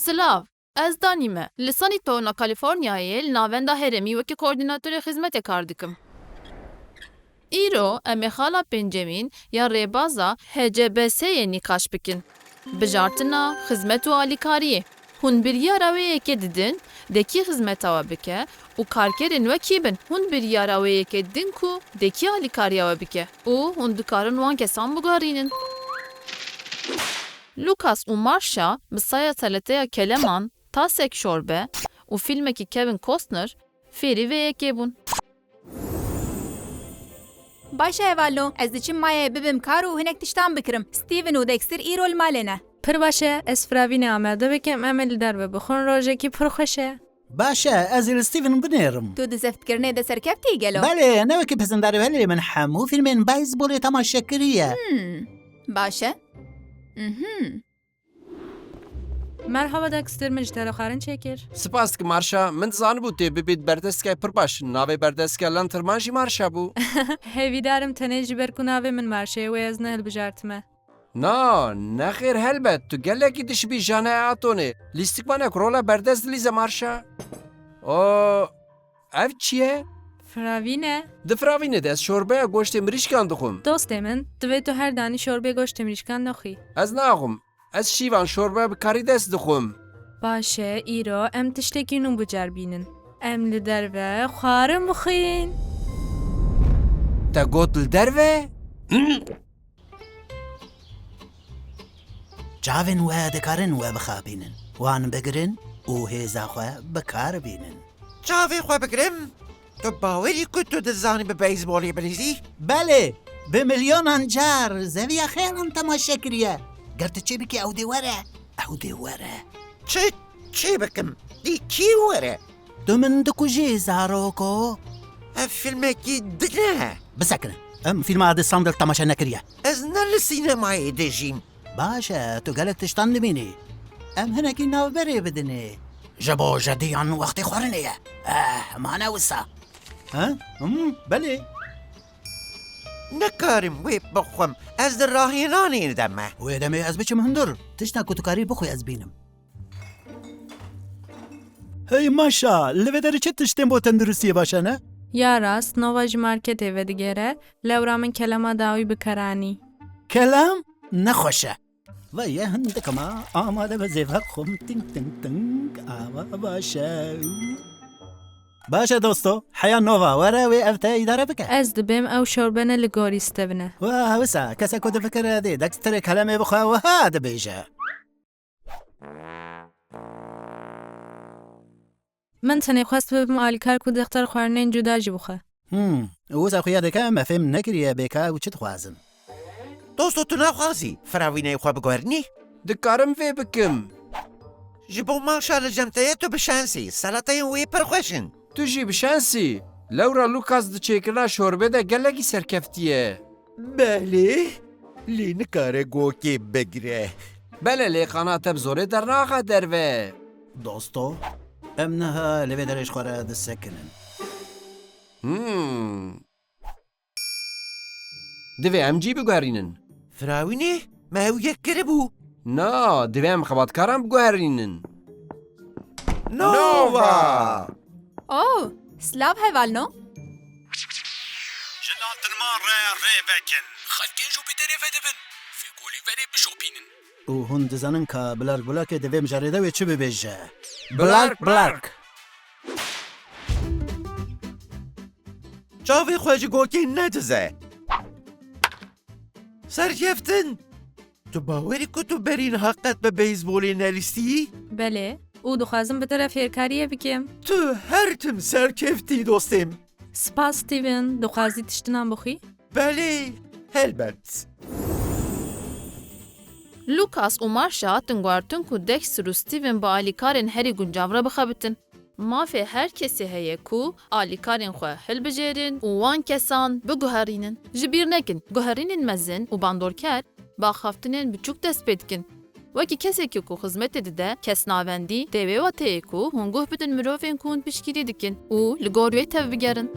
Silav, ez danîme. Li Sanî Tona Kaliforniyayê li navenda herêmî wekî koordînatörê xizmetê kar dikim. Îro em ê xala pêncemîn ya rêbaza HCBS'yê nîqaş bikin. Bijartina xizmet û alîkariyê. Hûn biryara wê yekê didin, dekî xizmeta we bike û karkerên wekî bin. Hûn biryara wê yekê didin ku dekî alîkariya we bike û hûn dikarin wan kesan biguherînin. Lucas û Marsha bi saya teleteya keleman, tasek şorbe û fîlmekî Kevin Costner fêrî vê yekê bûn. Baş evalo, ez diçim mayaya bibim kar û hinek tiştan bikirim. Steven û Dexter îro li malê ne. Pir baş e, ez firavînê amade bikim em ê li derve bixwin rojekî pir xweş e. باشه از ستیون بنێرم. Tu di zevtkirinê de serkeftiî gelo. بله نەوەکی پەسەندداری هەلێ من هەموو فیلمێن بایزبۆڵێ تەماشەکریە. Baş e. Merhaba Dexter, min ji te re xwarin çêkir. Spas dikim Marşa, min dizanibû tê bibît berdestgeh pir baş. Navê berdestgeha Lanterman jî Marşa bû. Hêvîdarim tenê ji ber ku navê min Marşeyê wê ez nehilbijartime. Na, nexêr helbet, tu gelekî dişibî janaya Atonê. Lîstikmanek rola berdest dilîze Marşa. O, ev çi ye? Firavîn e? Di firavînê de ez şorbeya goştê mirîşkan dixwim. Dostê min, divê tu her danî şorbê goştê mirîşkan nexwî. Ez naxwim. Ez şîvan şorbeya bi karî dest dixwim. Baş e, îro em tiştekî nû biceribînin. Em li derve xwarin bixwîn. Te got li derve? Cavên we dikarin we bixabînin. Wan bigirin û hêza xwe bikarbînin. Çavê xwe bigirim? Tu bawerî ku tu dizanî bi beyzbolê bilîzî? بله به میلیۆنان جار زەویە خێڵم تەماشەکریە. گەر tu çê bikî ew dê were, ew dê were. Çi bikim? Dî kî were? Tu min dikujî zaroko. Ev filmekî dine. Bisekinin. Em fîlma di sandal temaşe nekiriye. Ez ne li sînemayê dijîm. باشه تو gelek tiştan dimînî. Em hinekî navberê bidinê. Ji bo jediyan wextê xwarinê ye. Mane wisa. Belê. Nekarim wê bixwim. Ez di rahênanê de me. Wê demê ez biçim hundir. Tişta ku tu karî bixwî ez bînim. Hey Maşa, li vê derê çi tiştên bo tenduristiyê baş e ne? Ya rast, nova ji marketê ve digere, lewra min kelema dawî bikaranî. Kelam nexweş e. Veye hindikima amade be zêve xwim ting ting ting ava baş e. Baş e dosto, heya nova were wê ev te îdare bike. Ez dibêm ew şorbene li gorî stevine. Wa wisa kesek ku difikire dê Dexterê kelemê bixwe wiha dibêje. Min tenê xwest bibim alîkar ku dixtar xwarinên cuda jî bixe. Wisa xuya dike me fêm nekiriye bêka û çi dixwazin. Dosto tu naxwazî firavînê xwe biguherînî? Dikarim vê bikim. Ji bo maşa li cemteyê tu bişensî. Salatayên wê pir xweş in. Tu jî bi şensî. Lewra Lucas di çêkirina şorbê de gelekî serkeftiye. Belê, lê nikare gokê bigire. Bele lêxana te bi zorê dernaxe derve. Dosto, em niha li vê derê ji xwe re disekinin. Divê em cî biguherînin. Firavînê me ew yek kiribû. Na, divê em xebatkaran biguherînin. Nova! Oh, slav hevalno. Ji Lanterman re rêvekin. Xelkên Jupîterê vedibin. Fêkolî verê bişopînin. û hûn dizanin ka bilark bilakê divê mijarê de wê çi bibêje. Bilark. Çavê xwe ji gokê nedize. Serkeftin! Tu bawerî ku tu berîn heqet bi beyzbolê nelîstî? Belê, û dixwazim bi te re fêrkariyê bikim. Tu her tim serkeftî dostêm. Spas Steven, dixwazî tiştinan bixwî? Belê, helbet. Lucas û Marsha hatin guartin ku Dexter û Steven bi alîkarên herî guncav re bixebitin. Mafê her kesî heye ku alîkarên xwe hilbijêrin û wan kesan biguherînin. Ji bîr nekin, guherînên mezin û bandorker baxaftinên biçûk dest pê dikin. Wekî kesekî ku xizmetê dide, kesnavendî, devê we tê ku hûn guh bidin mirovên ku hûn piştgirî dikin û li gor wê tev bigerin.